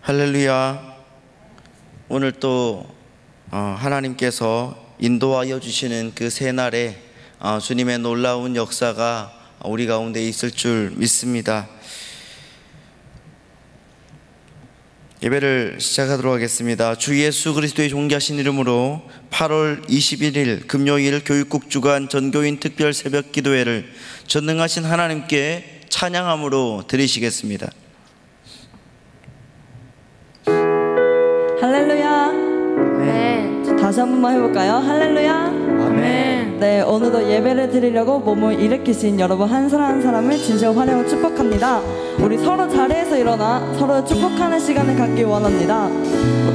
할렐루야. 오늘 또 하나님께서 인도하여 주시는 그 새날에 주님의 놀라운 역사가 우리 가운데 있을 줄 믿습니다. 예배를 시작하도록 하겠습니다. 주 예수 그리스도의 존귀하신 이름으로 8월 21일 금요일 교육국 주간 전교인 특별 새벽 기도회를 전능하신 하나님께 찬양함으로 드리시겠습니다. 할렐루야. 아멘. 다시 한 번만 해볼까요? 할렐루야. 아멘. 네, 오늘도 예배를 드리려고 몸을 일으키신 여러분 한 사람 한 사람을 진심으로 환영하고 축복합니다. 우리 서로 자리에서 일어나 서로 축복하는 시간을 갖기 원합니다.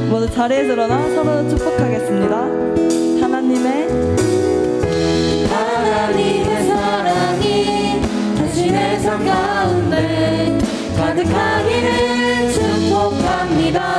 모두 자리에서 일어나 서로 축복하겠습니다. 하나님의 사랑이 당신의 삶 가운데 가득하기를 축복합니다.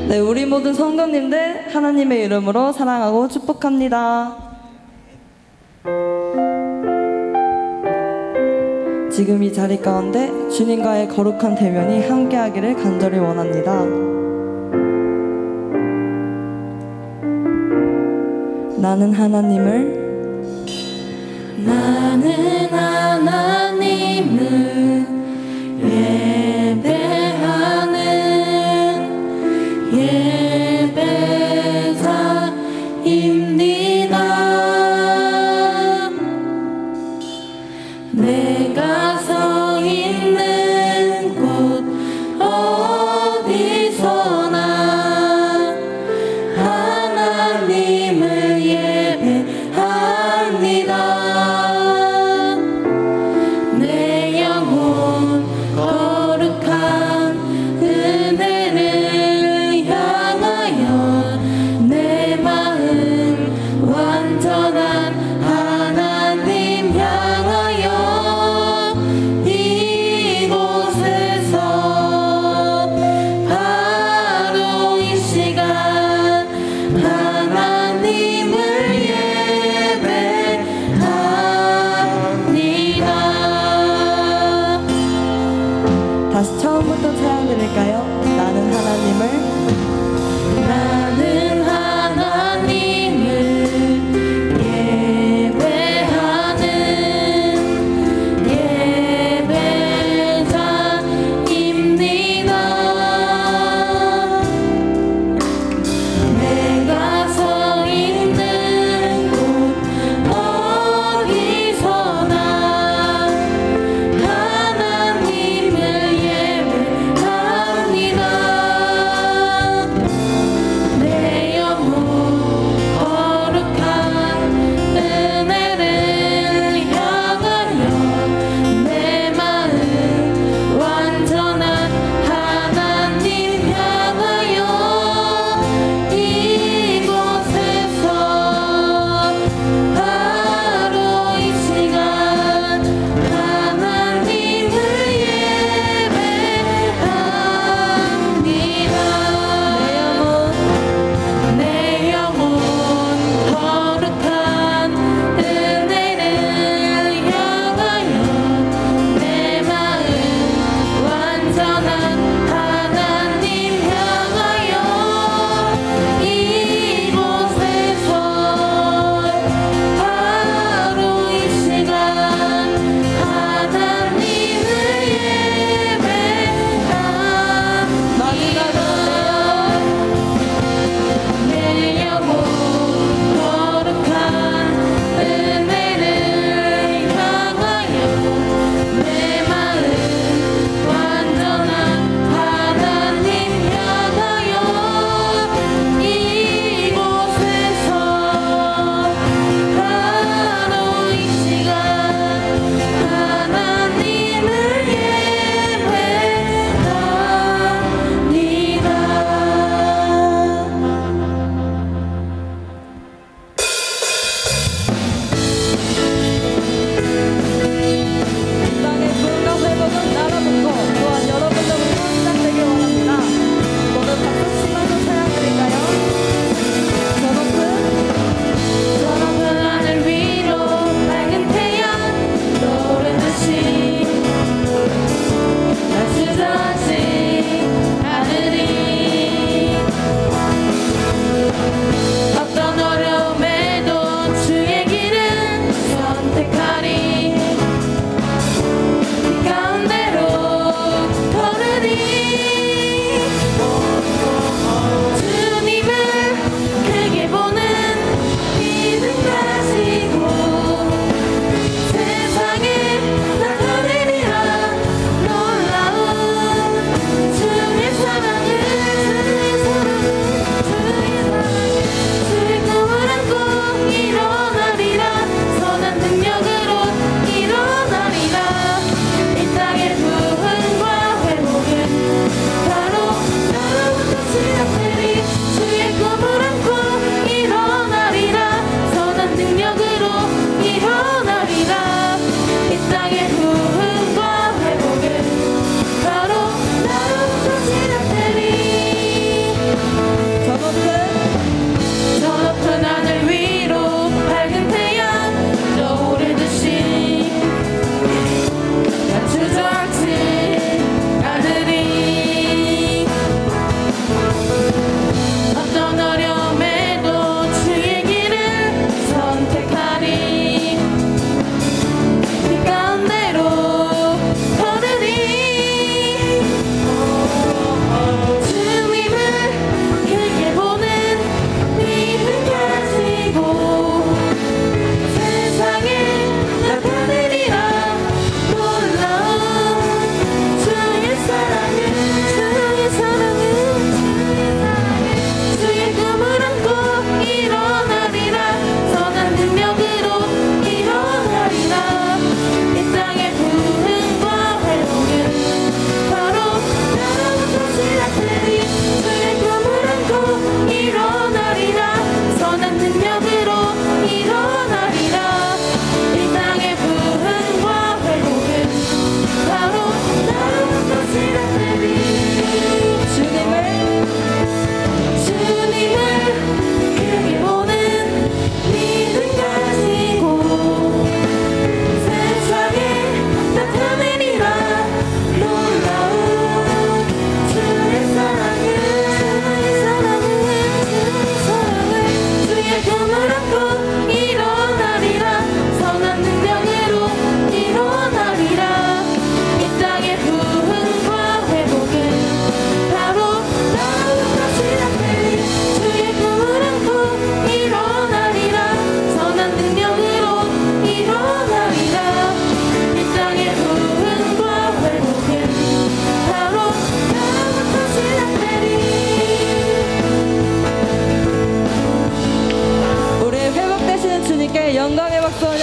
네, 우리 모든 성도님들 하나님의 이름으로 사랑하고 축복합니다. 지금 이 자리 가운데 주님과의 거룩한 대면이 함께하기를 간절히 원합니다. 나는 하나님을 예배하는 예배자입니다. 내가 서 있는 곳 어디서나 하나님을 예배합니다.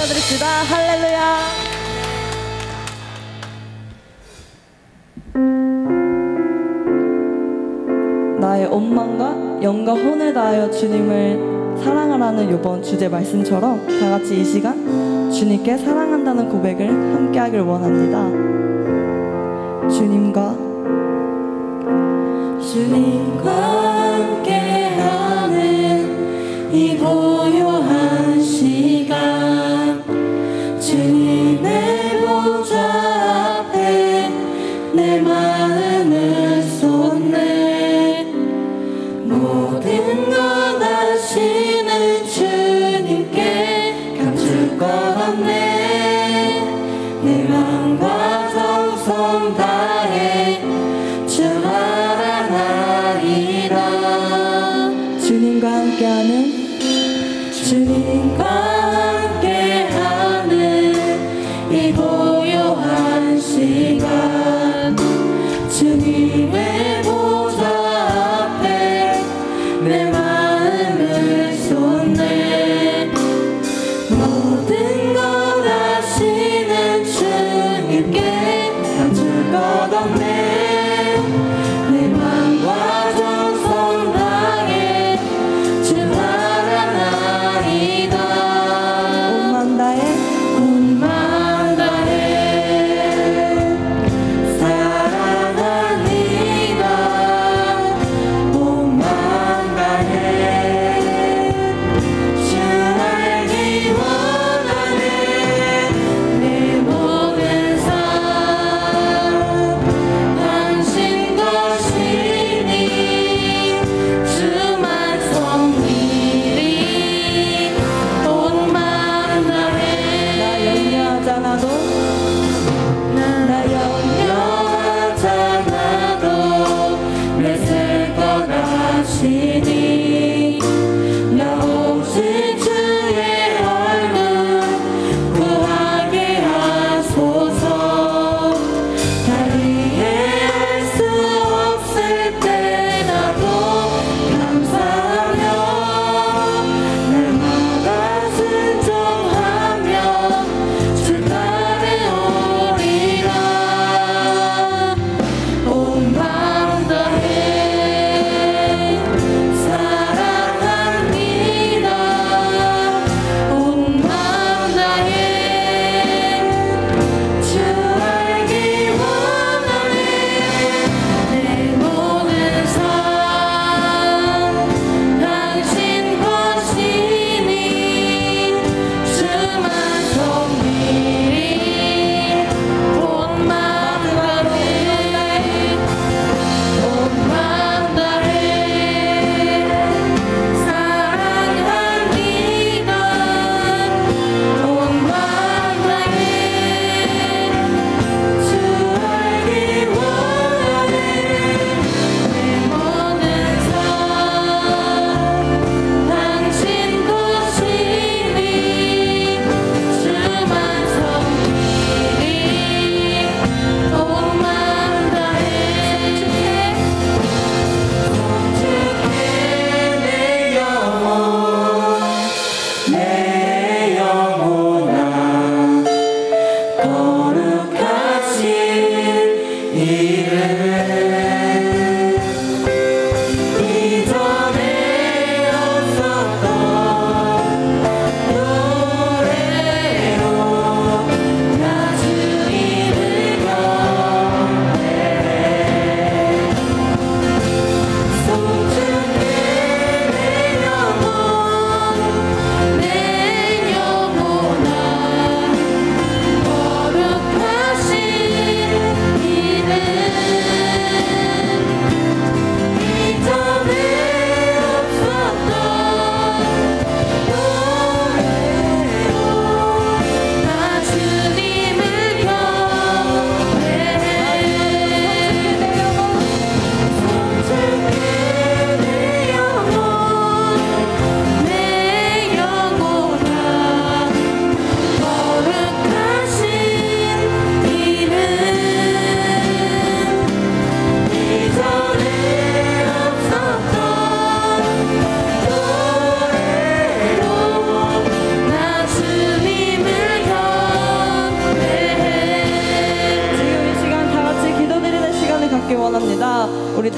올려드립시다. 할렐루야. 나의 온 마음과 영과 혼을 다하여 주님을 사랑하라는 이번 주제 말씀처럼 다 같이 이 시간 주님께 사랑한다는 고백을 함께 하길 원합니다. 주님과 함께하는 이 고요한 시간 주님의 보좌 앞에 내 마음을 쏟네 모든 것 아시는 주님께 감출 것 없네 내 마음과 정성 다해 주 바라나이다 주님과 함께하는 주님과 함께하는 이 고요한 시간 주님의 보좌 앞에 내 마음을 쏟네 모든 것 아시는 주님께 감출 것 없네 내 마음과 정성 다해 주 바라나이다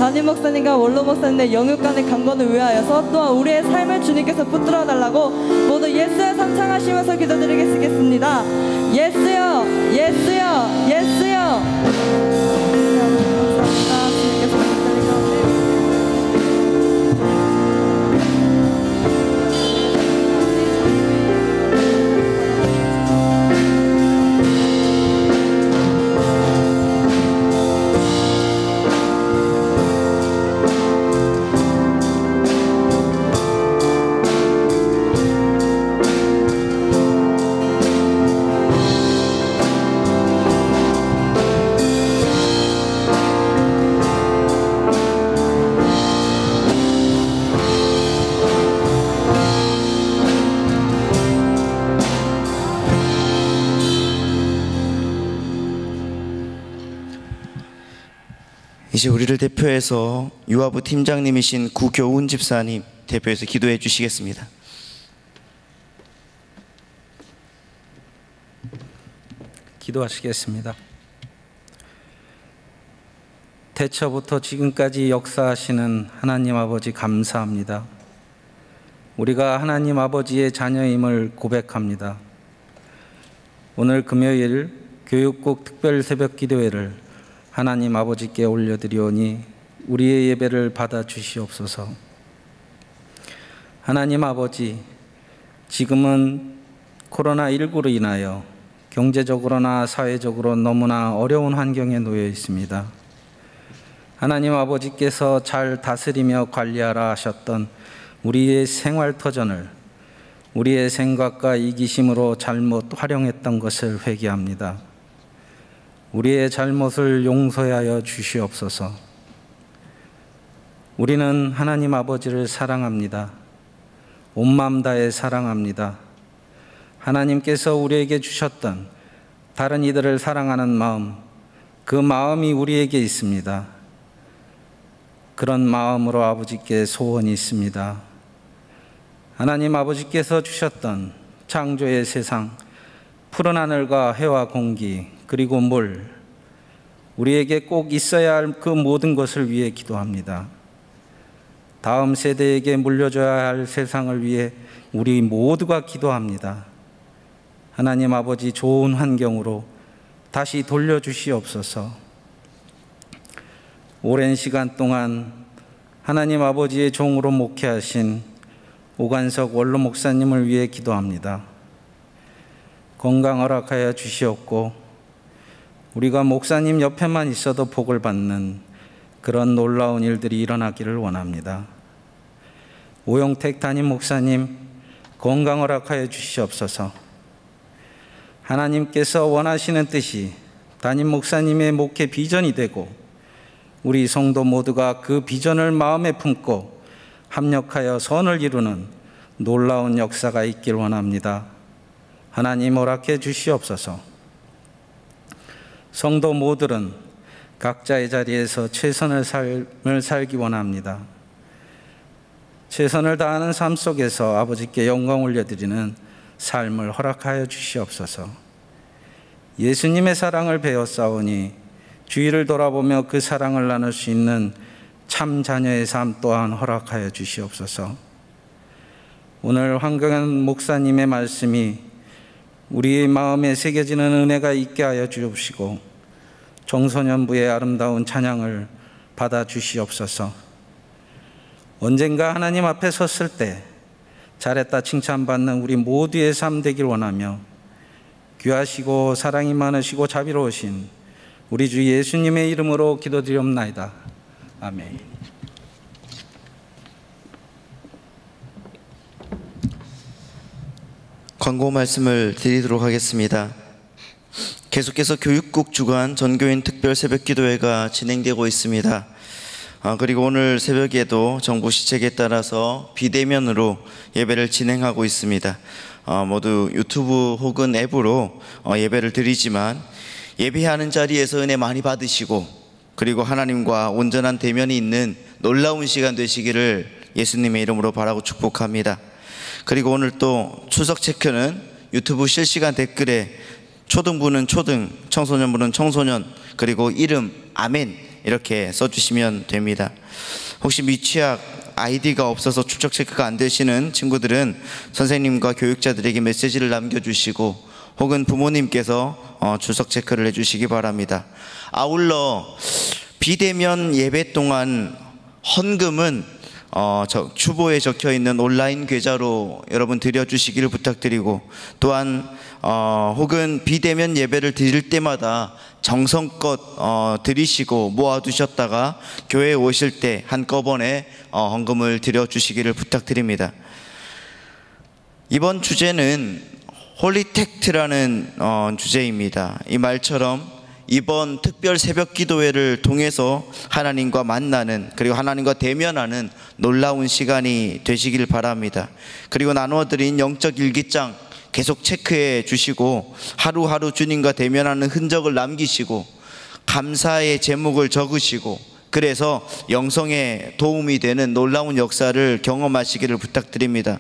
담임 목사님과 원로 목사님의 영육간의 강건을 위하여서 또한 우리의 삶을 주님께서 붙들어 달라고 모두 예수여 삼창하시면서 기도드리겠습니다. 예수여, 예수여, 예수여. 감사합니다. 주님께서 붙들리 가운데. 이제 우리를 대표해서 유아부 팀장님이신 구교훈 집사님 대표해서 기도해 주시겠습니다. 기도하시겠습니다. 태초부터 지금까지 역사하시는 하나님 아버지 감사합니다. 우리가 하나님 아버지의 자녀임을 고백합니다. 오늘 금요일 교육국 특별 새벽 기도회를 하나님 아버지께 올려드리오니 우리의 예배를 받아주시옵소서. 하나님 아버지, 지금은 코로나19로 인하여 경제적으로나 사회적으로 너무나 어려운 환경에 놓여 있습니다. 하나님 아버지께서 잘 다스리며 관리하라 하셨던 우리의 생활터전을 우리의 생각과 이기심으로 잘못 활용했던 것을 회개합니다. 우리의 잘못을 용서하여 주시옵소서. 우리는 하나님 아버지를 사랑합니다. 온 마음 다해 사랑합니다. 하나님께서 우리에게 주셨던 다른 이들을 사랑하는 마음, 그 마음이 우리에게 있습니다. 그런 마음으로 아버지께 소원이 있습니다. 하나님 아버지께서 주셨던 창조의 세상, 푸른 하늘과 해와 공기, 그리고 물, 우리에게 꼭 있어야 할 그 모든 것을 위해 기도합니다. 다음 세대에게 물려줘야 할 세상을 위해 우리 모두가 기도합니다. 하나님 아버지, 좋은 환경으로 다시 돌려주시옵소서. 오랜 시간 동안 하나님 아버지의 종으로 목회하신 오관석 원로 목사님을 위해 기도합니다. 건강 허락하여 주시옵고 우리가 목사님 옆에만 있어도 복을 받는 그런 놀라운 일들이 일어나기를 원합니다. 오영택 담임 목사님 건강 허락하여 주시옵소서. 하나님께서 원하시는 뜻이 담임 목사님의 목회 비전이 되고 우리 성도 모두가 그 비전을 마음에 품고 합력하여 선을 이루는 놀라운 역사가 있길 원합니다. 하나님 허락해 주시옵소서. 성도 모두는 각자의 자리에서 최선의 삶을 살기 원합니다. 최선을 다하는 삶 속에서 아버지께 영광 올려드리는 삶을 허락하여 주시옵소서. 예수님의 사랑을 배웠사오니 주위를 돌아보며 그 사랑을 나눌 수 있는 참 자녀의 삶 또한 허락하여 주시옵소서. 오늘 황경현 목사님의 말씀이 우리의 마음에 새겨지는 은혜가 있게 하여 주옵시고 청소년부의 아름다운 찬양을 받아 주시옵소서. 언젠가 하나님 앞에 섰을 때 잘했다 칭찬받는 우리 모두의 삶 되길 원하며 귀하시고 사랑이 많으시고 자비로우신 우리 주 예수님의 이름으로 기도드리옵나이다. 아멘. 광고 말씀을 드리도록 하겠습니다. 계속해서 교육국 주관 전교인 특별 새벽기도회가 진행되고 있습니다. 그리고 오늘 새벽에도 정부 시책에 따라서 비대면으로 예배를 진행하고 있습니다. 모두 유튜브 혹은 앱으로 예배를 드리지만 예배하는 자리에서 은혜 많이 받으시고 그리고 하나님과 온전한 대면이 있는 놀라운 시간 되시기를 예수님의 이름으로 바라고 축복합니다. 그리고 오늘 또 추석 체크는 유튜브 실시간 댓글에 초등부는 초등, 청소년부는 청소년, 그리고 이름, 아멘 이렇게 써주시면 됩니다. 혹시 미취학 아이디가 없어서 출석 체크가 안 되시는 친구들은 선생님과 교육자들에게 메시지를 남겨주시고 혹은 부모님께서 출석 체크를 해주시기 바랍니다. 아울러 비대면 예배 동안 헌금은 추보에 적혀있는 온라인 계좌로 여러분 드려주시기를 부탁드리고, 또한 혹은 비대면 예배를 드릴 때마다 정성껏 드리시고 모아두셨다가 교회에 오실 때 한꺼번에 헌금을 드려주시기를 부탁드립니다. 이번 주제는 홀리텍트라는 주제입니다. 이 말처럼 이번 특별 새벽 기도회를 통해서 하나님과 만나는, 그리고 하나님과 대면하는 놀라운 시간이 되시길 바랍니다. 그리고 나누어드린 영적 일기장 계속 체크해 주시고 하루하루 주님과 대면하는 흔적을 남기시고 감사의 제목을 적으시고, 그래서 영성에 도움이 되는 놀라운 역사를 경험하시기를 부탁드립니다.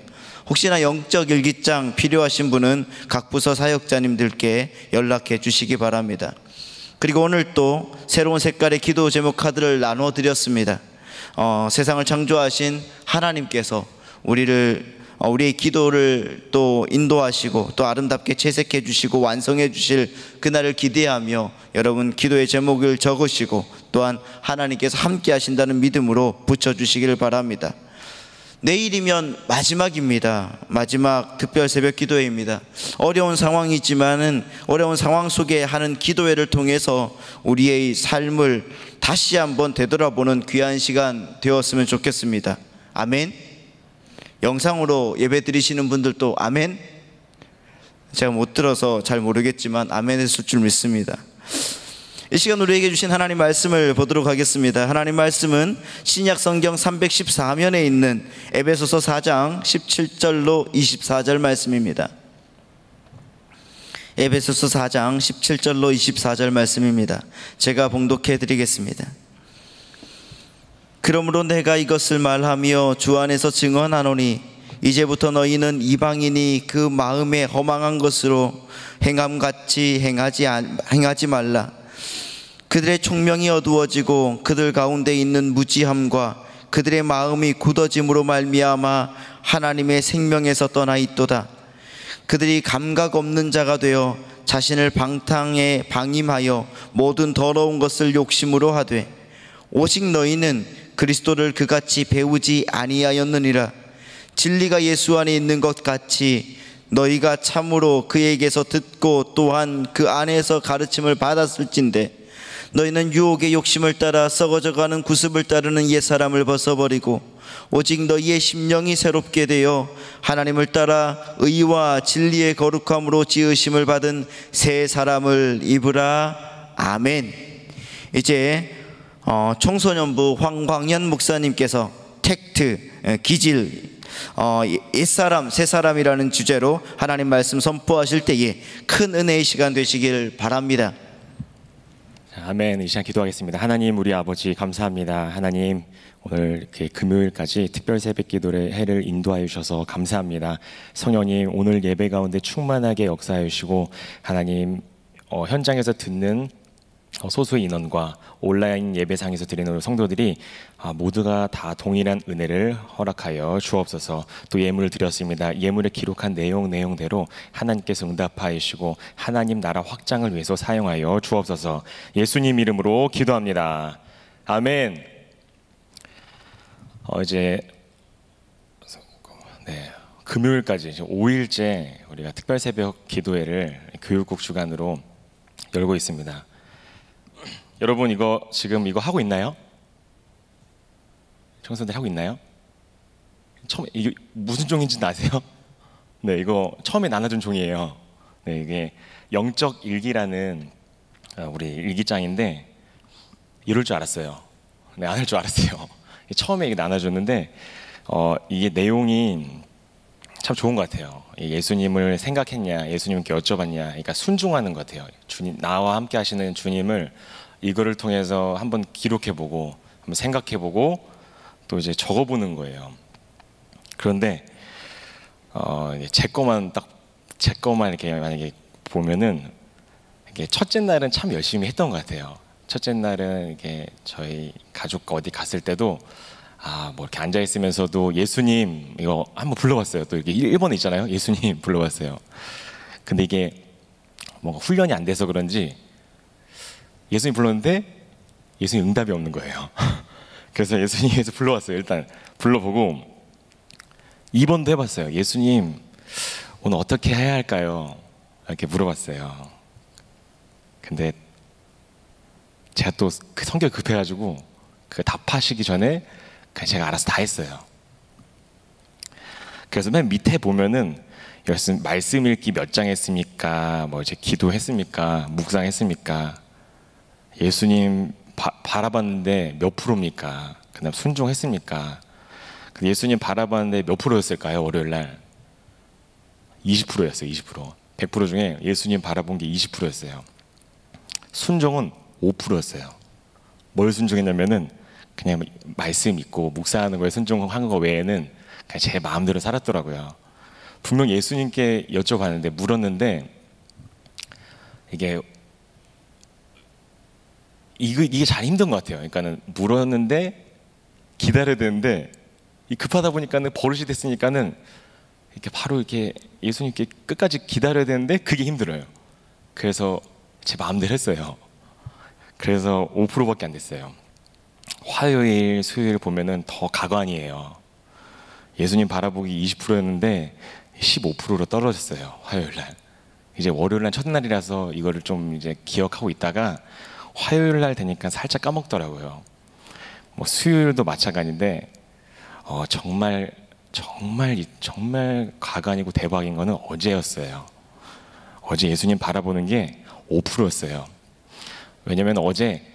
혹시나 영적 일기장 필요하신 분은 각 부서 사역자님들께 연락해 주시기 바랍니다. 그리고 오늘 또 새로운 색깔의 기도 제목 카드를 나눠 드렸습니다. 세상을 창조하신 하나님께서 우리의 기도를 또 인도하시고 또 아름답게 채색해 주시고 완성해 주실 그날을 기대하며 여러분 기도의 제목을 적으시고 또한 하나님께서 함께 하신다는 믿음으로 붙여주시기를 바랍니다. 내일이면 마지막입니다. 마지막 특별 새벽 기도회입니다. 어려운 상황이지만은 어려운 상황 속에 하는 기도회를 통해서 우리의 삶을 다시 한번 되돌아보는 귀한 시간 되었으면 좋겠습니다. 아멘. 영상으로 예배 드리시는 분들도 아멘. 제가 못 들어서 잘 모르겠지만 아멘 했을 줄 믿습니다. 이 시간 우리에게 주신 하나님 말씀을 보도록 하겠습니다. 하나님 말씀은 신약 성경 314면에 있는 에베소서 4장 17절로 24절 말씀입니다. 에베소서 4장 17절로 24절 말씀입니다. 제가 봉독해 드리겠습니다. 그러므로 내가 이것을 말하며 주 안에서 증언하노니 이제부터 너희는 이방인이 그 마음에 허망한 것으로 행함같이 행하지 말라. 그들의 총명이 어두워지고 그들 가운데 있는 무지함과 그들의 마음이 굳어짐으로 말미암아 하나님의 생명에서 떠나 있도다. 그들이 감각 없는 자가 되어 자신을 방탕에 방임하여 모든 더러운 것을 욕심으로 하되 오직 너희는 그리스도를 그같이 배우지 아니하였느니라. 진리가 예수 안에 있는 것 같이 너희가 참으로 그에게서 듣고 또한 그 안에서 가르침을 받았을진데 너희는 유혹의 욕심을 따라 썩어져가는 구습을 따르는 옛사람을 벗어버리고 오직 너희의 심령이 새롭게 되어 하나님을 따라 의와 진리의 거룩함으로 지으심을 받은 새 사람을 입으라. 아멘. 이제 청소년부 황광현 목사님께서 텍트, 기질, 옛사람, 새사람이라는 주제로 하나님 말씀 선포하실 때에 큰 은혜의 시간 되시길 바랍니다. 아멘. 이 시간 기도하겠습니다. 하나님 우리 아버지 감사합니다. 하나님 오늘 이렇게 금요일까지 특별 새벽 기도를 해를 인도하여 주셔서 감사합니다. 성령님 오늘 예배 가운데 충만하게 역사해 주시고 하나님 현장에서 듣는 소수 인원과 온라인 예배상에서 드리는 성도들이 모두가 다 동일한 은혜를 허락하여 주옵소서. 또 예물을 드렸습니다. 예물에 기록한 내용대로 하나님께서 응답하여 주시고 하나님 나라 확장을 위해서 사용하여 주옵소서. 예수님 이름으로 기도합니다. 아멘. 이제 금요일까지 5일째 우리가 특별 새벽 기도회를 교육국 주관으로 열고 있습니다. 여러분 지금 이거 하고 있나요? 청소년들 하고 있나요? 이게 무슨 종인지 아세요? 네, 이거 처음에 나눠준 종이에요. 네, 이게 영적 일기라는 우리 일기장인데 이럴 줄 알았어요. 네, 안 할 줄 알았어요. 처음에 이게 나눠줬는데 이게 내용이 참 좋은 것 같아요. 예수님을 생각했냐, 예수님께 여쭤봤냐, 그러니까 순종하는 것 같아요. 주님, 나와 함께 하시는 주님을 이거를 통해서 한번 기록해보고 한번 생각해보고 또 이제 적어보는 거예요. 그런데 제 것만 이렇게 만약에 보면은 이게 첫째 날은 참 열심히 했던 것 같아요. 첫째 날은 이게 저희 가족과 어디 갔을 때도 뭐 이렇게 앉아 있으면서도 예수님 이거 한번 불러봤어요. 또 이게 1번에 있잖아요. 예수님 불러봤어요. 근데 이게 뭔가 훈련이 안 돼서 그런지 예수님 불렀는데 예수님 응답이 없는 거예요. 그래서 예수님에서 불러왔어요. 일단 불러보고 2번도 해봤어요. 예수님 오늘 어떻게 해야 할까요? 이렇게 물어봤어요. 근데 제가 또 그 성격이 급해가지고 그 답하시기 전에 그냥 제가 알아서 다 했어요. 그래서 맨 밑에 보면은 말씀 읽기 몇 장 했습니까? 뭐 이제 기도했습니까? 묵상했습니까? 예수님 바라봤는데 몇 프로입니까? 그다음 순종했습니까? 예수님 바라봤는데 몇 프로였을까요? 월요일 날 20%였어요. 20%. 100% 중에 예수님 바라본 게 20%였어요. 순종은 5%였어요. 뭘 순종했냐면은 그냥 말씀 읽고 묵상하는 거에 순종한 거 외에는 그냥 제 마음대로 살았더라고요. 분명 예수님께 여쭤봤는데 물었는데 이게 잘 힘든 것 같아요. 그러니까는 물었는데 기다려야 되는데 급하다 보니까는 버릇이 됐으니까는 이렇게 바로 이렇게 예수님께 끝까지 기다려야 되는데 그게 힘들어요. 그래서 제 마음대로 했어요. 그래서 5%밖에 안 됐어요. 화요일, 수요일 보면은 더 가관이에요. 예수님 바라보기 20%였는데 15%로 떨어졌어요. 화요일 날. 이제 월요일 날 첫날이라서 이거를 좀 이제 기억하고 있다가 화요일 날 되니까 살짝 까먹더라고요. 뭐 수요일도 마찬가지인데 정말 가관이고 대박인 거는 어제였어요. 어제 예수님 바라보는 게 5%였어요. 왜냐면 어제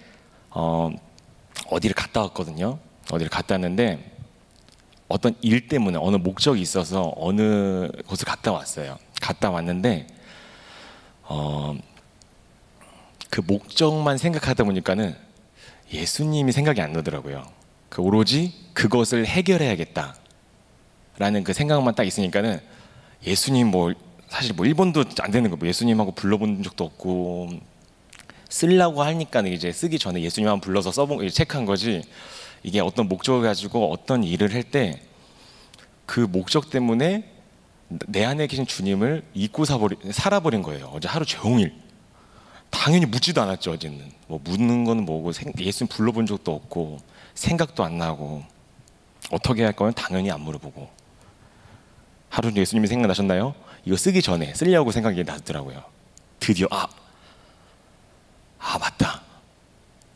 어디를 갔다 왔거든요. 어디를 갔다 왔는데 어떤 일 때문에 어느 목적이 있어서 어느 곳을 갔다 왔어요. 갔다 왔는데 그 목적만 생각하다 보니까는 예수님이 생각이 안 나더라고요. 그 오로지 그것을 해결해야겠다 라는 그 생각만 딱 있으니까는 예수님 사실 1번도 안 되는 거 예수님하고 불러본 적도 없고 쓰려고 하니까 이제 쓰기 전에 예수님 한번 불러서 써본 체크한 거지. 이게 어떤 목적을 가지고 어떤 일을 할 때 그 목적 때문에 내 안에 계신 주님을 잊고 살아버린 거예요. 어제 하루 종일. 당연히 묻지도 않았죠. 어제는 묻는 거는 뭐고 예수님 불러본 적도 없고 생각도 안 나고 어떻게 할 거면 당연히 안 물어보고. 하루 예수님이 생각나셨나요? 이거 쓰기 전에 쓰려고 생각이 나더라고요. 드디어 맞다.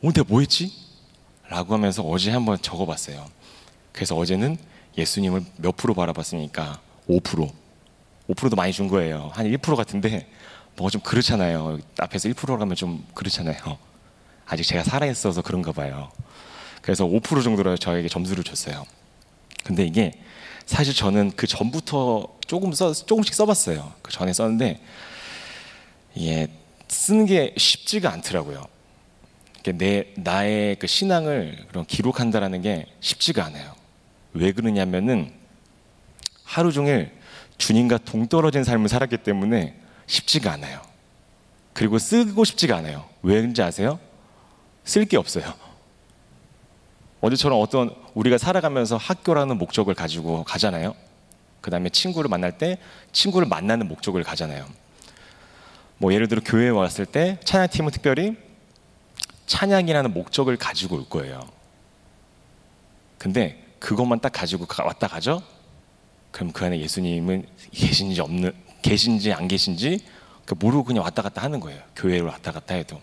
오늘 내가 뭐 했지? 라고 하면서 어제 한번 적어봤어요. 그래서 어제는 예수님을 몇 프로 바라봤습니까? 5%. 5%도 많이 준 거예요. 한 1% 같은데 뭐가 좀 그렇잖아요. 앞에서 1%로 가면 좀 그렇잖아요. 아직 제가 살아있어서 그런가 봐요. 그래서 5% 정도로 저에게 점수를 줬어요. 근데 이게 사실 저는 그 전부터 조금씩 써봤어요. 그 전에 썼는데 이게 쓰는 게 쉽지가 않더라고요. 나의 그 신앙을 그런 기록한다라는 게 쉽지가 않아요. 왜 그러냐면은 하루 종일 주님과 동떨어진 삶을 살았기 때문에 쉽지가 않아요. 그리고 쓰고 싶지가 않아요. 왜 그런지 아세요? 쓸 게 없어요. 어제처럼 우리가 살아가면서 학교라는 목적을 가지고 가잖아요. 그 다음에 친구를 만날 때 친구를 만나는 목적을 가잖아요. 예를 들어 교회에 왔을 때 찬양팀은 특별히 찬양이라는 목적을 가지고 올 거예요. 근데 그것만 딱 가지고 왔다 가죠? 그럼 그 안에 예수님은 계신지 안 계신지 모르고 그냥 왔다 갔다 하는 거예요. 교회를 왔다 갔다 해도.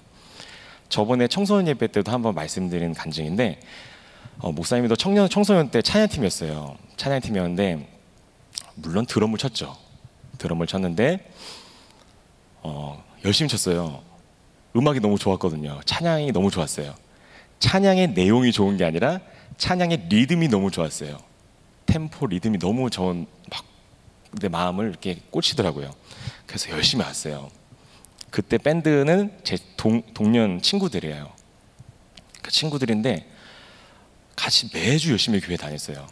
저번에 청소년 예배 때도 한번 말씀드린 간증인데 목사님도 청소년 때 찬양팀이었어요. 찬양팀이었는데 물론 드럼을 쳤죠. 드럼을 쳤는데 열심히 쳤어요. 음악이 너무 좋았거든요. 찬양이 너무 좋았어요. 찬양의 내용이 좋은 게 아니라 찬양의 리듬이 너무 좋았어요. 템포 리듬이 너무 내 마음을 이렇게 꽂히더라고요. 그래서 열심히 왔어요. 그때 밴드는 제 동년 친구들이에요. 그 친구들인데 같이 매주 열심히 교회 다녔어요.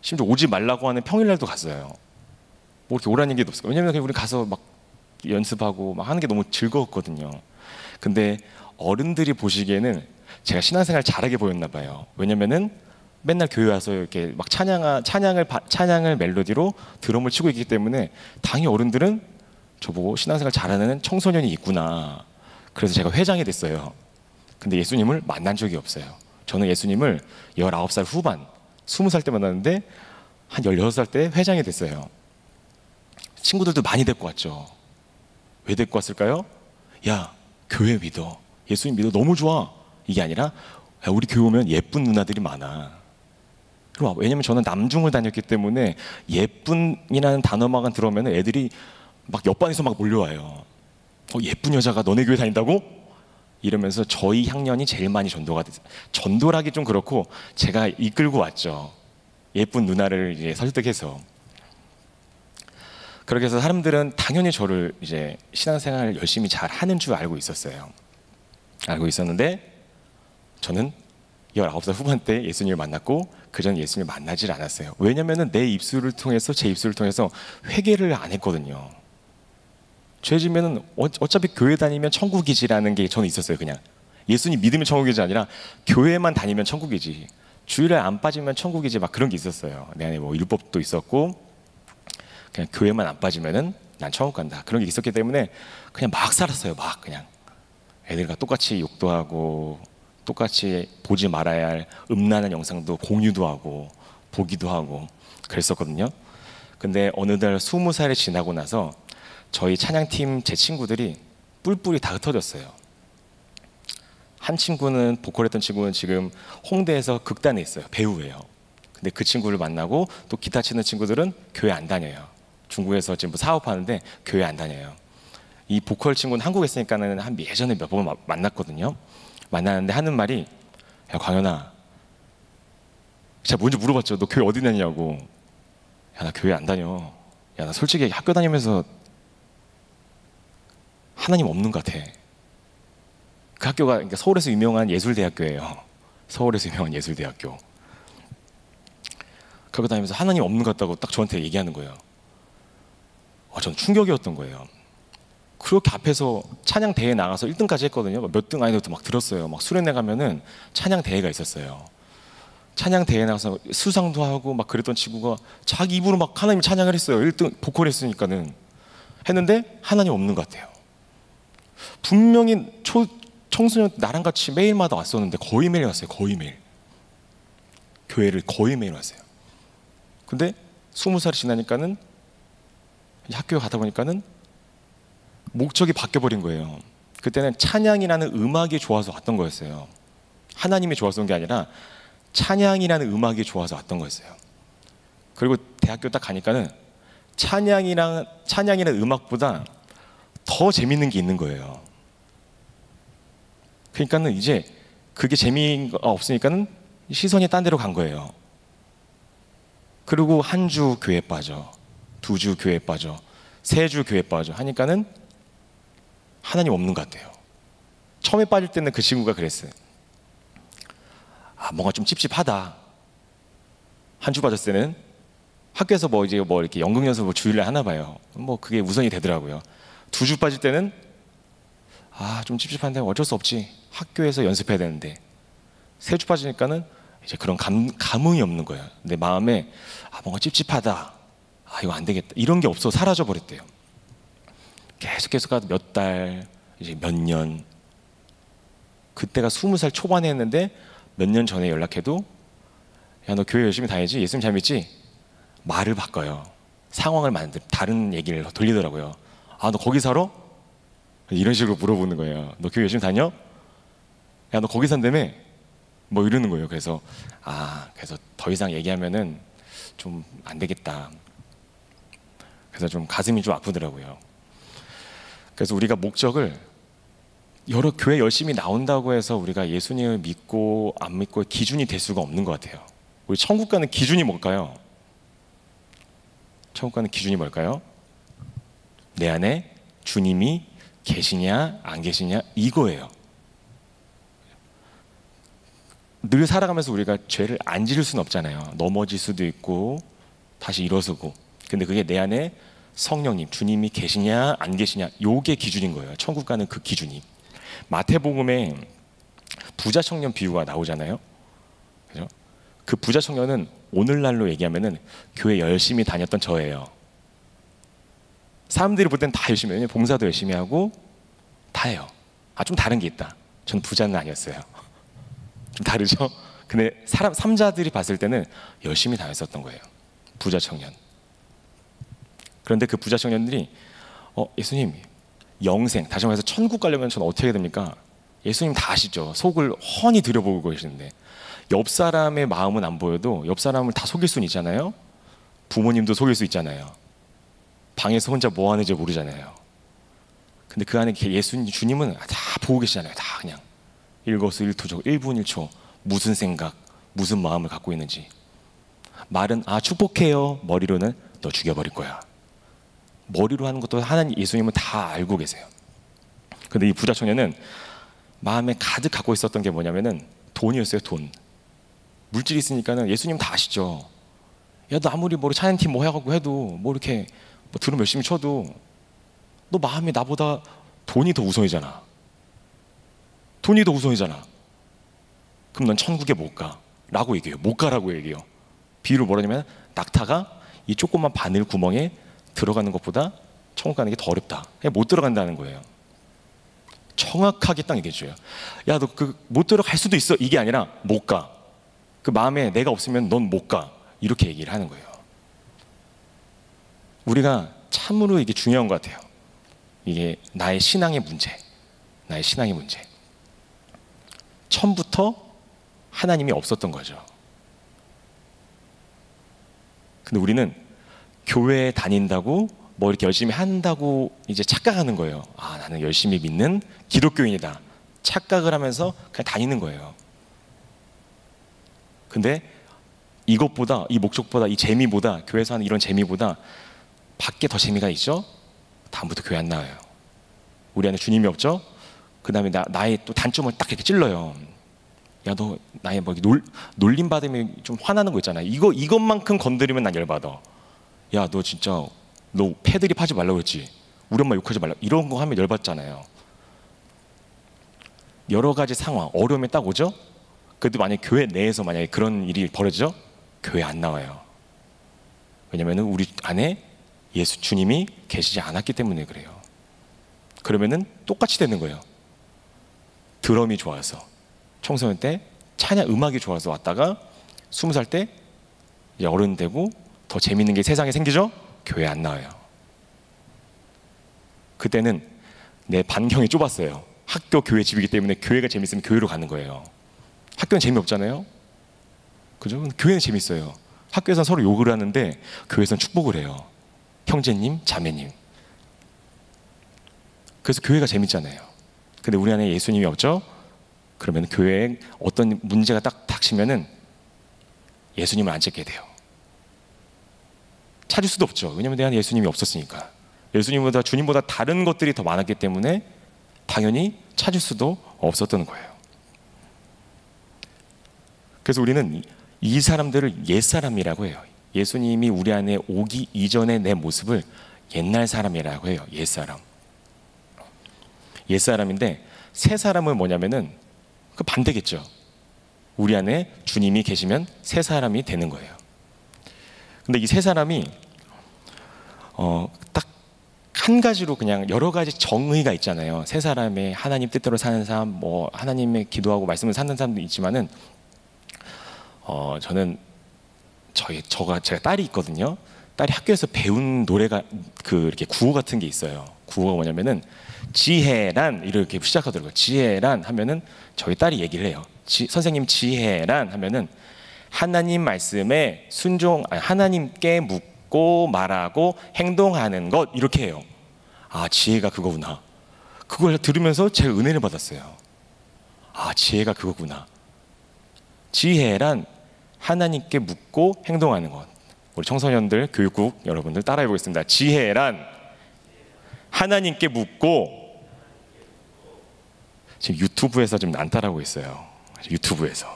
심지어 오지 말라고 하는 평일날도 갔어요. 이렇게 오라는 얘기도 없어요. 왜냐면 우리 가서 막 연습하고 막 하는 게 너무 즐거웠거든요. 근데 어른들이 보시기에는 제가 신앙생활 잘하게 보였나 봐요. 왜냐면은 맨날 교회 와서 이렇게 막 찬양을 멜로디로 드럼을 치고 있기 때문에 당연히 어른들은 저보고 신앙생활 잘하는 청소년이 있구나. 그래서 제가 회장이 됐어요. 근데 예수님을 만난 적이 없어요. 저는 예수님을 19살 후반, 20살 때 만났는데 한 16살 때 회장이 됐어요. 친구들도 많이 데리고 왔죠. 왜 데리고 왔을까요? 야, 교회 믿어. 예수님 믿어. 너무 좋아. 이게 아니라 야, 우리 교회 오면 예쁜 누나들이 많아. 왜냐면 저는 남중을 다녔기 때문에 예쁜이라는 단어만 들어오면 애들이 막 옆반에서 막 몰려와요. 예쁜 여자가 너네 교회 다닌다고? 이러면서 저희 학년이 제일 많이 전도가 됐어요. 전도라기 좀 그렇고 제가 이끌고 왔죠. 예쁜 누나를 이제 설득해서. 그렇게 해서 사람들은 당연히 저를 이제 신앙생활 열심히 잘 하는 줄 알고 있었어요. 알고 있었는데 저는 19살 후반 때 예수님을 만났고 그전 예수님을 만나질 않았어요. 왜냐면은 제 입술을 통해서 회개를 안 했거든요. 죄 지면은 어차피 교회 다니면 천국이지라는 게 저는 있었어요. 그냥 예수님 믿으면 천국이지 아니라 교회만 다니면 천국이지, 주일에 안 빠지면 천국이지, 막 그런 게 있었어요. 내 안에 뭐 율법도 있었고 그냥 교회만 안 빠지면은 난 천국 간다, 그런 게 있었기 때문에 그냥 막 살았어요. 막 그냥 애들과 똑같이 욕도 하고 똑같이 보지 말아야 할 음란한 영상도 공유도 하고 보기도 하고 그랬었거든요. 근데 어느 날 20살이 지나고 나서 저희 찬양팀 제 친구들이 뿔뿔이 다 흩어졌어요. 한 친구는, 보컬했던 친구는 지금 홍대에서 극단에 있어요. 배우예요. 근데 그 친구를 만나고 또 기타 치는 친구들은 교회 안 다녀요. 중국에서 지금 사업하는데 교회 안 다녀요. 이 보컬 친구는 한국에 있으니까는 한 예전에 몇 번 만났거든요. 만나는데 하는 말이, 야 광현아, 제가 먼저 물어봤죠. 너 교회 어디 다니냐고. 야 나 교회 안 다녀. 야 나 솔직히 학교 다니면서 하나님 없는 것 같아. 그 학교가 그러니까 서울에서 유명한 예술대학교예요. 서울에서 유명한 예술대학교. 그 학교 다니면서 하나님 없는 것 같다고 딱 저한테 얘기하는 거예요. 전 충격이었던 거예요. 그렇게 앞에서 찬양 대회 나가서 1등까지 했거든요. 몇 등 아니어도 막 들었어요. 막 수련회 가면은 찬양 대회가 있었어요. 찬양 대회 나가서 수상도 하고 막 그랬던 친구가 자기 입으로 막 하나님 찬양을 했어요. 1등 보컬 했으니까는. 했는데 하나님 없는 것 같아요. 분명히 청소년 나랑 같이 매일마다 왔었는데 거의 매일 왔어요. 거의 매일. 교회를 거의 매일 왔어요. 근데 20살이 지나니까는 학교에 가다 보니까는 목적이 바뀌어버린 거예요. 그때는 찬양이라는 음악이 좋아서 왔던 거였어요. 하나님이 좋아서 온 게 아니라 찬양이라는 음악이 좋아서 왔던 거였어요. 그리고 대학교 딱 가니까는 찬양이라는 음악보다 더 재밌는 게 있는 거예요. 그러니까는 이제 그게 재미가 없으니까는 시선이 딴 데로 간 거예요. 그리고 한 주 교회 빠져, 2주 교회 빠져, 3주 교회 빠져 하니까는 하나님 없는 것 같아요. 처음에 빠질 때는 그 친구가 그랬어요. 뭔가 좀 찝찝하다. 한 주 빠졌을 때는 학교에서 뭐 이렇게 연극 연습을 주일날 하나 봐요. 뭐 그게 우선이 되더라고요. 2주 빠질 때는 좀 찝찝한데 어쩔 수 없지. 학교에서 연습해야 되는데. 3주 빠지니까는 이제 그런 감흥이 없는 거예요. 내 마음에 뭔가 찝찝하다. 이거 안 되겠다. 이런 게 없어 사라져 버렸대요. 계속 가도 몇 달, 이제 몇 년. 그때가 20살 초반에 했는데 몇 년 전에 연락해도 야 너 교회 열심히 다니지? 예수님 잘 믿지? 말을 바꿔요. 상황을 다른 얘기를 돌리더라고요. 너 거기 살아? 이런 식으로 물어보는 거예요. 너 교회 열심히 다녀? 야 너 거기 산다며? 뭐 이러는 거예요. 그래서 그래서 더 이상 얘기하면은 좀 안 되겠다. 그래서 좀 가슴이 좀 아프더라고요. 그래서 우리가 목적을 여러 교회 열심히 나온다고 해서 우리가 예수님을 믿고 안 믿고의 기준이 될 수가 없는 것 같아요. 우리 천국 가는 기준이 뭘까요? 천국 가는 기준이 뭘까요? 내 안에 주님이 계시냐 안 계시냐 이거예요. 늘 살아가면서 우리가 죄를 안 지을 수는 없잖아요. 넘어질 수도 있고 다시 일어서고. 근데 그게 내 안에 성령님, 주님이 계시냐 안 계시냐 요게 기준인 거예요. 천국 가는 그 기준이. 마태복음에 부자 청년 비유가 나오잖아요. 그죠? 그 부자 청년은 오늘날로 얘기하면은 교회 열심히 다녔던 저예요. 사람들이 볼 땐 다 열심히 해요. 봉사도 열심히 하고 다 해요. 좀 다른 게 있다. 저는 부자는 아니었어요. 좀 다르죠? 근데 삼자들이 봤을 때는 열심히 다녔었던 거예요. 부자 청년. 그런데 그 부자 청년들이 예수님, 영생, 다시 말해서 천국 가려면 저는 어떻게 해야 됩니까? 예수님 다 아시죠? 속을 훤히 들여보고 계시는데 옆 사람의 마음은 안 보여도 옆 사람을 다 속일 수는 있잖아요. 부모님도 속일 수 있잖아요. 방에서 혼자 뭐 하는지 모르잖아요. 근데 그 안에 예수님, 주님은 다 보고 계시잖아요. 다 그냥 일거수일투족, 1분 1초 무슨 생각, 무슨 마음을 갖고 있는지. 말은 축복해요. 머리로는 너 죽여버릴 거야. 머리로 하는 것도 하나님, 예수님은 다 알고 계세요. 근데 이 부자 청년은 마음에 가득 갖고 있었던 게 뭐냐면은 돈이었어요. 돈. 물질이 있으니까는 예수님 다 아시죠. 야, 너 아무리 뭐 찬양팀 뭐 해갖고 해도 뭐 이렇게 뭐 드럼 열심히 쳐도 너 마음이 나보다 돈이 더 우선이잖아. 돈이 더 우선이잖아. 그럼 넌 천국에 못 가. 라고 얘기해요. 못 가라고 얘기해요. 비유를 뭐라냐면 낙타가 이 조그만 바늘 구멍에 들어가는 것보다 천국 가는 게 더 어렵다. 그냥 못 들어간다는 거예요. 정확하게 딱 얘기해줘요. 야, 너 못 들어갈 수도 있어. 이게 아니라 못 가. 그 마음에 내가 없으면 넌 못 가. 이렇게 얘기를 하는 거예요. 우리가 참으로 이게 중요한 것 같아요. 이게 나의 신앙의 문제. 나의 신앙의 문제. 처음부터 하나님이 없었던 거죠. 근데 우리는 교회에 다닌다고 뭐 이렇게 열심히 한다고 이제 착각하는 거예요. 나는 열심히 믿는 기독교인이다. 착각을 하면서 그냥 다니는 거예요. 근데 이것보다, 이 목적보다, 이 재미보다, 교회에서 하는 이런 재미보다 밖에 더 재미가 있죠? 다음부터 교회 안 나와요. 우리 안에 주님이 없죠? 그 다음에 나의 또 단점을 딱 이렇게 찔러요. 야, 너 나의 뭐 놀림 받으면 좀 화나는 거 있잖아. 이것만큼 건드리면 난 열받아. 야, 너 진짜 너 패드립 하지 말라고 했지. 우리 엄마 욕하지 말라. 이런 거 하면 열받잖아요. 여러 가지 상황, 어려움이 딱 오죠? 그래도 만약에 교회 내에서 만약에 그런 일이 벌어지죠? 교회 안 나와요. 왜냐면은 우리 안에 예수 주님이 계시지 않았기 때문에 그래요. 그러면은 똑같이 되는 거예요. 드럼이 좋아서 청소년 때 찬양 음악이 좋아서 왔다가 20살 때 이제 어른 되고 더 재밌는 게 세상에 생기죠? 교회 안 나와요. 그때는 내 반경이 좁았어요. 학교 교회 집이기 때문에 교회가 재밌으면 교회로 가는 거예요. 학교는 재미없잖아요. 그죠? 교회는 재밌어요. 학교에서는 서로 욕을 하는데 교회에서는 축복을 해요. 형제님, 자매님. 그래서 교회가 재밌잖아요. 근데 우리 안에 예수님이 없죠? 그러면 교회에 어떤 문제가 딱 닥치면은 예수님을 안 찾게 돼요. 찾을 수도 없죠. 왜냐하면 내 안에 예수님이 없었으니까. 예수님보다, 주님보다 다른 것들이 더 많았기 때문에 당연히 찾을 수도 없었던 거예요. 그래서 우리는 이 사람들을 옛사람이라고 해요. 예수님이 우리 안에 오기 이전의 내 모습을 옛날 사람이라고 해요. 옛사람. 옛사람인데 새 사람은 뭐냐면은 그 반대겠죠. 우리 안에 주님이 계시면 새 사람이 되는 거예요. 근데 이 새 사람이 딱 한 가지로 그냥 여러 가지 정의가 있잖아요. 새 사람의 하나님 뜻대로 사는 사람, 뭐 하나님의 기도하고 말씀을 사는 사람도 있지만은 저는 제가 딸이 있거든요. 딸이 학교에서 배운 노래가 이렇게 구호 같은 게 있어요. 구호가 뭐냐면은 지혜란 이렇게 시작하더라고요. 지혜란 하면은 저희 딸이 얘기를 해요. 선생님 지혜란 하면은 하나님 말씀에 하나님께 묻고 말하고 행동하는 것 이렇게 해요. 지혜가 그거구나. 그걸 들으면서 제가 은혜를 받았어요. 지혜가 그거구나. 지혜란 하나님께 묻고 행동하는 것. 우리 청소년들, 교육국 여러분들 따라해 보겠습니다. 지혜란 하나님께 묻고. 지금 유튜브에서 좀 안 따라하고 있어요. 유튜브에서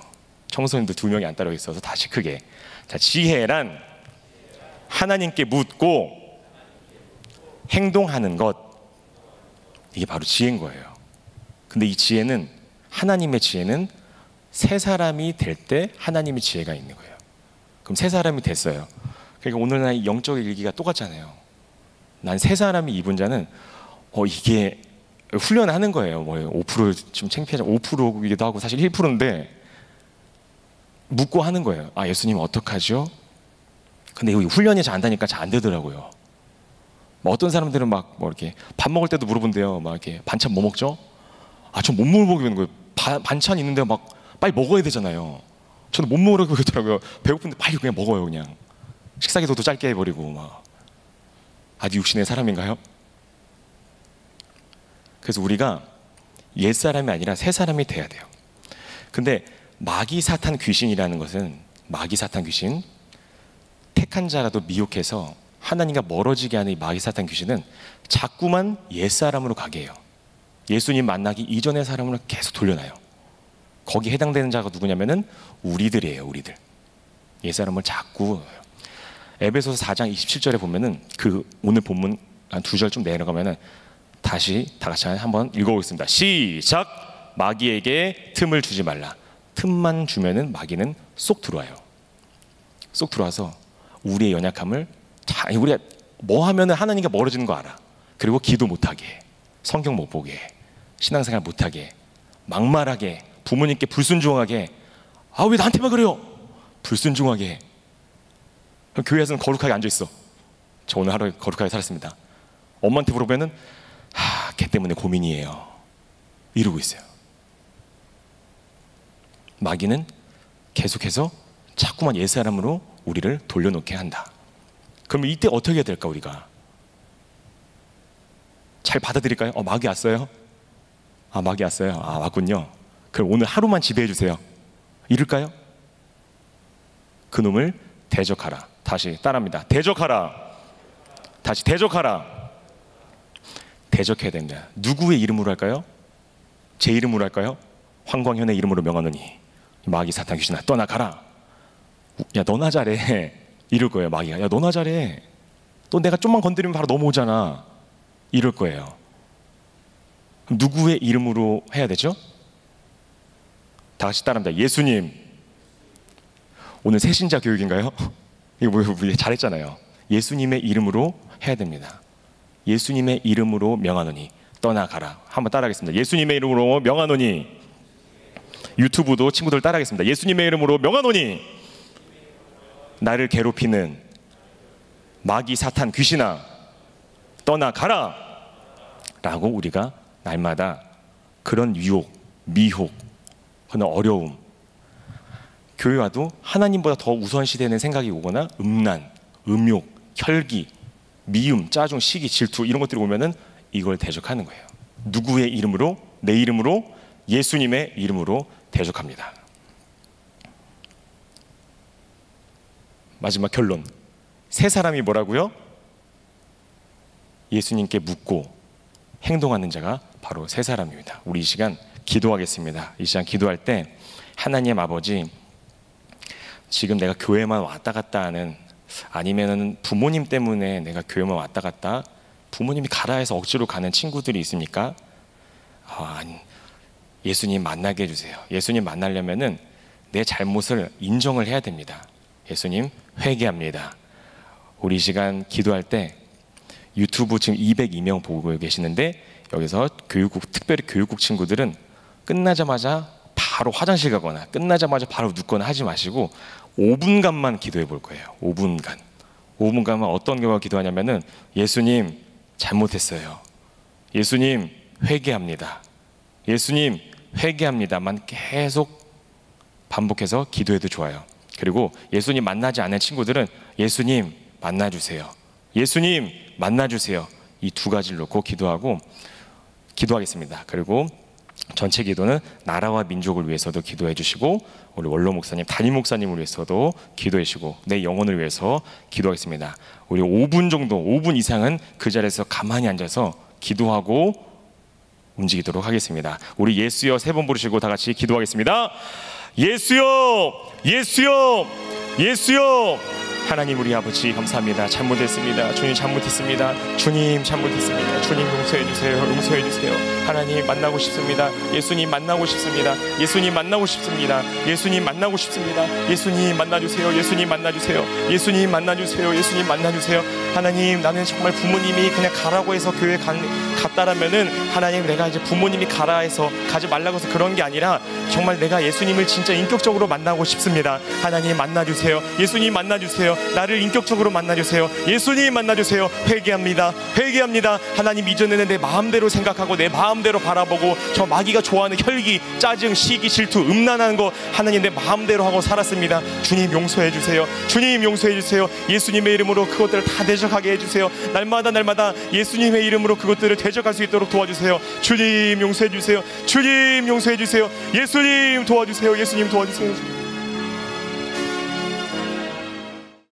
청소년들 2명이 안 따라하고 있어서 다시 크게. 자, 지혜란 하나님께 묻고 행동하는 것. 이게 바로 지혜인 거예요. 근데 이 지혜는, 하나님의 지혜는 세 사람이 될 때 하나님의 지혜가 있는 거예요. 그럼 세 사람이 됐어요. 그러니까 오늘 날 영적 일기가 똑같잖아요. 난 세 사람이 입은 자는 이게 훈련을 하는 거예요. 뭐 5% 좀 창피하죠. 5%이기도 하고 사실 1%인데 묻고 하는 거예요. 아, 예수님 어떡하죠? 근데 이거 훈련이 잘 안 되니까 잘 안 되더라고요. 뭐 어떤 사람들은 막 뭐 이렇게 밥 먹을 때도 물어본대요. 막 이렇게 반찬 뭐 먹죠? 아, 전 못 물어보겠는 거예요. 반찬 있는데 막 빨리 먹어야 되잖아요. 저는 못 먹으라고 그러더라고요. 배고픈데 빨리 그냥 먹어요. 그냥 식사 기도도 짧게 해버리고 막. 아주 육신의 사람인가요? 그래서 우리가 옛사람이 아니라 새사람이 돼야 돼요. 근데 마귀 사탄 귀신이라는 것은, 마귀 사탄 귀신, 택한 자라도 미혹해서 하나님과 멀어지게 하는 이 마귀 사탄 귀신은 자꾸만 옛사람으로 가게 해요. 예수님 만나기 이전의 사람으로 계속 돌려놔요. 거기 해당되는 자가 누구냐면은 우리들이에요. 우리들. 옛사람을 자꾸. 에베소서 4장 27절에 보면은 그 오늘 본문 한 2절 좀 내려가면은 다시 다 같이 한번 읽어보겠습니다. 시작. 마귀에게 틈을 주지 말라. 틈만 주면은 마귀는 쏙 들어와요. 쏙 들어와서 우리의 연약함을, 우리가 뭐 하면은 하나님과 멀어지는 거 알아. 그리고 기도 못하게 해. 성경 못 보게 해. 신앙생활 못하게 해. 막말하게 해. 부모님께 불순종하게 해. 아, 왜 나한테만 그래요? 불순종하게 해. 교회에서는 거룩하게 앉아있어. 저 오늘 하루 거룩하게 살았습니다. 엄마한테 물어보면은 걔 때문에 고민이에요. 이러고 있어요. 마귀는 계속해서 자꾸만 옛사람으로 우리를 돌려놓게 한다. 그럼 이때 어떻게 해야 될까? 우리가 잘 받아들일까요? 마귀 왔어요? 아, 마귀 왔어요? 아, 왔군요. 그럼 오늘 하루만 지배해 주세요. 이럴까요? 그놈을 대적하라. 다시 따라합니다. 대적하라. 다시 대적하라. 대적해야 됩니다. 누구의 이름으로 할까요? 제 이름으로 할까요? 황광현의 이름으로 명하노니 마귀 사탄 귀신아 떠나가라. 야, 너나 잘해. 이럴 거예요. 마귀가. 야, 너나 잘해. 또 내가 좀만 건드리면 바로 넘어오잖아. 이럴 거예요. 그럼 누구의 이름으로 해야 되죠? 다 같이 따라합니다. 예수님. 오늘 새신자 교육인가요? 이거 뭐 잘했잖아요. 예수님의 이름으로 해야 됩니다. 예수님의 이름으로 명하노니 떠나가라. 한번 따라하겠습니다. 예수님의 이름으로 명하노니. 유튜브도 친구들 따라하겠습니다. 예수님의 이름으로 명하노니 나를 괴롭히는 마귀 사탄 귀신아 떠나가라. 라고 우리가 날마다 그런 유혹, 미혹, 그런 어려움, 교회 와도 하나님보다 더 우선시되는 생각이 오거나 음란, 음욕, 혈기, 미움, 짜증, 시기, 질투 이런 것들이 오면은 이걸 대적하는 거예요. 누구의 이름으로? 내 이름으로, 예수님의 이름으로 대적합니다. 마지막 결론. 세 사람이 뭐라고요? 예수님께 묻고 행동하는 자가 바로 세 사람입니다. 우리 이 시간 기도하겠습니다. 이 시간 기도할 때 하나님 아버지, 지금 내가 교회만 왔다 갔다 하는, 아니면은 부모님 때문에 내가 교회만 왔다 갔다, 부모님이 가라 해서 억지로 가는 친구들이 있습니까? 아니, 예수님 만나게 해주세요. 예수님 만나려면은 내 잘못을 인정을 해야 됩니다. 예수님 회개합니다. 우리 이 시간 기도할 때 유튜브 지금 202명 보고 계시는데, 여기서 교육국, 특별히 교육국 친구들은 끝나자마자 바로 화장실 가거나 끝나자마자 바로 눕거나 하지 마시고 5분간만 기도해 볼 거예요. 5분간만 어떤 경우가 기도하냐면은 예수님 잘못했어요. 예수님 회개합니다. 예수님 회개합니다만 계속 반복해서 기도해도 좋아요. 그리고 예수님 만나지 않은 친구들은 예수님 만나주세요. 예수님 만나주세요. 이 두 가지를 놓고 기도하겠습니다. 그리고 전체 기도는 나라와 민족을 위해서도 기도해 주시고, 우리 원로 목사님, 담임 목사님을 위해서도 기도해 주시고, 내 영혼을 위해서 기도하겠습니다. 우리 5분 정도, 5분 이상은 그 자리에서 가만히 앉아서 기도하고 움직이도록 하겠습니다. 우리 예수여 3번 부르시고 다 같이 기도하겠습니다. 예수여, 예수여, 예수여, 하나님 우리 아버지 감사합니다. 잘못했습니다. 주님 잘못했습니다. 주님 잘못했습니다. 주님 용서해 주세요. 용서해 주세요. 하나님 만나고 싶습니다. 예수님 만나고 싶습니다. 예수님 만나고 싶습니다. 예수님 만나고 싶습니다. 예수님 만나주세요. 예수님 만나주세요. 예수님 만나주세요. 예수님 만나주세요. 하나님 나는 정말 부모님이 그냥 가라고 해서 교회 갔다라면은 하나님 내가 이제 부모님이 가라 해서 가지 말라고 해서 그런 게 아니라 정말 내가 예수님을 진짜 인격적으로 만나고 싶습니다. 하나님 만나주세요. 예수님 만나주세요. 나를 인격적으로 만나주세요. 예수님 만나주세요. 회개합니다. 회개합니다. 하나님 이전에는 내 마음대로 생각하고 내 마음대로 바라보고 저 마귀가 좋아하는 혈기, 짜증, 시기, 질투, 음란한 거 하나님 내 마음대로 하고 살았습니다. 주님 용서해 주세요. 주님 용서해 주세요. 예수님의 이름으로 그것들을 다 대적하게 해주세요. 날마다 예수님의 이름으로 그것들을 대적할 수 있도록 도와주세요. 주님 용서해 주세요. 주님 용서해 주세요. 예수님 도와주세요. 예수님 도와주세요.